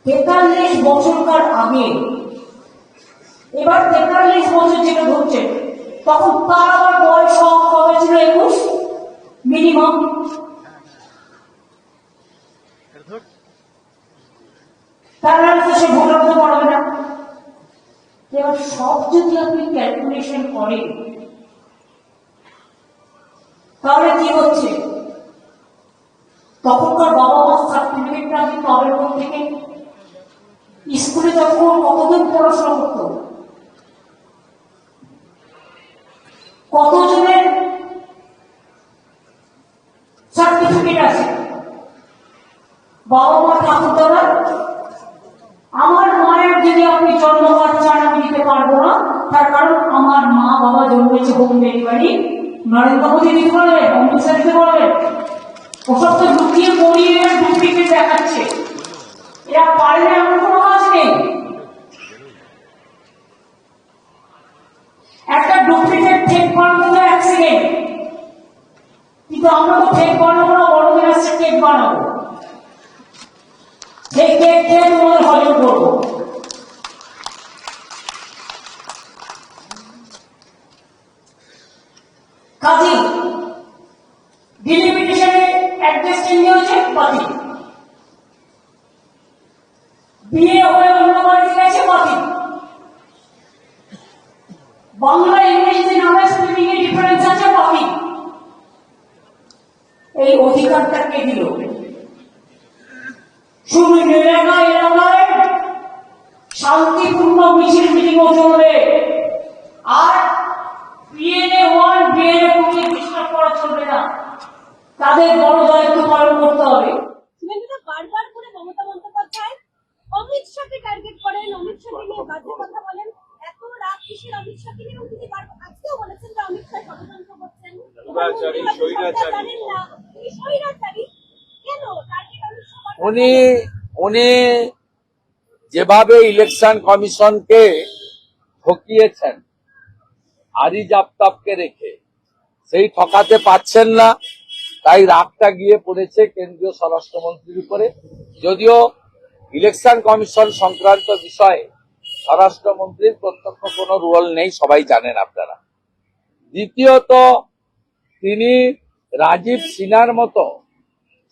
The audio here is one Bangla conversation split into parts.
43 বছরকার আগে, এবার 43 বছর যেটা ধরছে, তখন তার আবার বয়স কবে ছিল? 21 মিনিমাম। তারা সে ভোটার হতে পারবে না। এবার সব যদি আপনি ক্যালকুলেশন করেন, তাহলে কি হচ্ছে? তখনকার বাবা মার সার্টিফিকেটটা আপনি পাবেন থেকে? স্কুলে তখন কতদিন পড়াশোনা করত? কতজনের সার্টিফিকেট আছে? বাবা মা ঠাকুর দাদা। আমার মায়ের যদি আপনি জন্ম কার্ড চান, আমি দিতে পারবো না, তার কারণ আমার মা বাবা জন্মেছে হোম ডেলিভারি। নরেন্দ্র মোদী দিতে পারবেন, অমিত শাহ দিতে পারবেন? ওসব তো লুকিয়ে পড়িয়ে ডুপ্লিকেট দেখাচ্ছে। এরা পারলে এমন কোনো কাজ নেই। একটা ডুপ্লিকেট ফেক বানানো তো অ্যাক্সিডেন্ট, কিন্তু আমরা তো ফেক বানাবো না, বড়দের আসছে কেক বানাবো। সেই কেক খেয়ে তোমাদের হজম করবো। কাজী ডিলিমিটেশনে অ্যাড্রেস চেঞ্জ হয়েছে, বাতিল। বিয়ে হয়ে অন্য বাড়িতে গেছে, বাতিল। বাংলা ইংরেজিতে নামে স্পেলিং এ ডিফারেন্স আছে, বাতিল। এই অধিকারটা কে দিল? শুধু এলাকায় এলাকায় শান্তিপূর্ণ মিছিল মিটিংও চলবে, আর বিএনএ 1 বিএনএ 2 কে ডিস্টার্ব করা চলবে না। তাদের বড় দায়িত্ব পালন করতে হবে। বারবার করে মমতা বন্দ্যোপাধ্যায় অমিত শাহকে টার্গেট করেন, অমিত শাহকে নিয়ে বাজে কথা বলেন। এত রাগ কিসের অমিত শাহকে নিয়ে? তিনি আজকেও বলেছেন যে অমিত শাহ ষড়যন্ত্র করছেন, উনি যেভাবে ইলেকশন কমিশনকে ঠকিয়েছেন আরিজ আফতাবকে রেখে, সেই ঠকাতে পারছেন না, তাই রাগটা গিয়ে পড়েছে কেন্দ্রীয় স্বরাষ্ট্রমন্ত্রীর উপরে। যদিও ইলেকশন কমিশন সংক্রান্ত বিষয়ে স্বরাষ্ট্রমন্ত্রীর প্রত্যক্ষ কোনো রোল নেই, সবাই জানেন আপনারা। দ্বিতীয়ত, তিনি রাজীব সিনহার মতো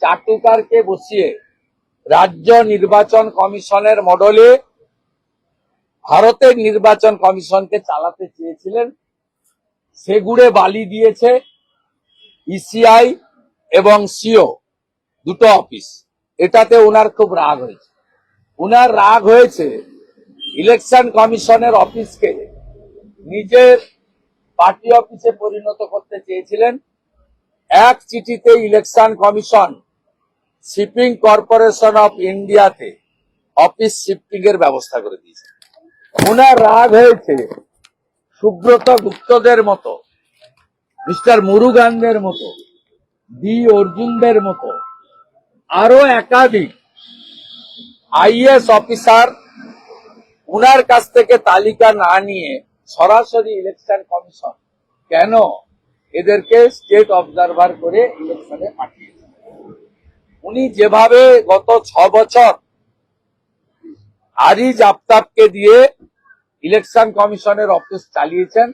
চাটুকারকে বসিয়ে রাজ্য নির্বাচন কমিশনের মডেলে ভারতের নির্বাচন কমিশনকে চালাতে চেয়েছিলেন। সেগুড়ে বালি দিয়েছে ইসিআই এবং সিও, দুটো অফিস। এটাতে ওনার খুব রাগ হয়েছে। ওনার রাগ হয়েছে ইলেকশন কমিশনের অফিসকে নিজের পার্টি অফিসে পরিণত করতে চেয়েছিলেন। এক চিঠিতে election commission shipping corporation of ইন্ডিয়াতে অফিস শিফটিং এর ব্যবস্থা করে দিয়েছে। ওনার রাগ হয়েছে সুব্রত গুপ্তদের মতো, মিস্টার মুরুগানদের মতো, ডি অর্জুনদের মতো আরো একাধিক আইএস অফিসার উনার কাছ থেকে তালিকা না নিয়ে সরাসরি ইলেকশন কমিশন কেন এদেরকে স্টেট অবজারভার করে ইলেকশনে পাঠিয়েছে। উনি যেভাবে গত 6 বছর আরিজ আফতাবকে দিয়ে ইলেকশন কমিশনের অফিস চালিয়েছেন,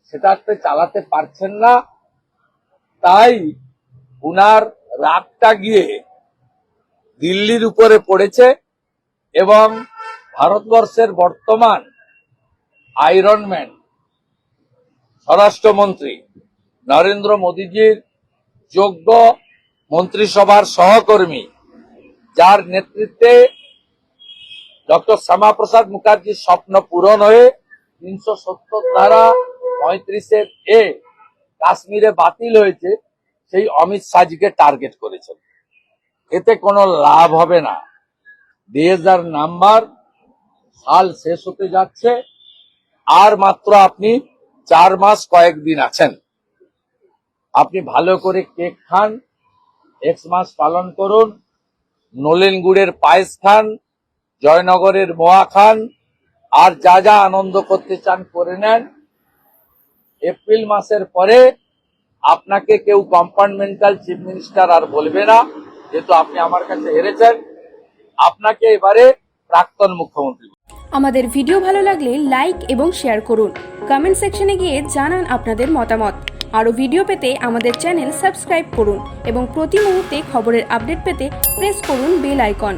সেটাতে চালাতে পারছেন না। তাই উনার রাগটা গিয়ে দিল্লির উপরে পড়েছে এবং ভারতবর্ষের বর্তমান আয়রনম্যান স্বরাষ্ট্রমন্ত্রী নরেন্দ্র মোদীজির যোগ্য মন্ত্রিসভার সহকর্মী, যার নেতৃত্বে ডক্টর শ্যামাপ্রসাদ মুখার্জির স্বপ্ন পূরণ হয়ে 370 ধারা 35 কাশ্মীরে বাতিল হয়েছে, সেই অমিত শাহজিকে টার্গেট করেছেন। এতে কোনো লাভ হবে না। ডিএসআর নাম্বার সাল শেষ হতে যাচ্ছে, আর মাত্র আপনি 4 মাস কয়েকদিন আছেন। আপনি ভালো করে কেক খান, এক্সমাস পালন করুন, নলেন গুড়ের পায়েস খান, জয়নগরের মোয়া খান, আর যা যা আনন্দ করতে চান করে নেন। এপ্রিল মাসের পরে আপনাকে কেউ কম্পার্টমেন্টাল চিফ মিনিস্টার আর বলবে না, যেহেতু আপনি আমার কাছে হেরেছেন। আপনাকে এবারে প্রাক্তন মুখ্যমন্ত্রী। আমাদের ভিডিও ভালো লাগলে লাইক এবং শেয়ার করুন। কমেন্ট সেকশনে গিয়ে জানান আপনাদের মতামত। আরও ভিডিও পেতে আমাদের চ্যানেল সাবস্ক্রাইব করুন এবং প্রতি মুহূর্তে খবরের আপডেট পেতে প্রেস করুন বেল আইকন।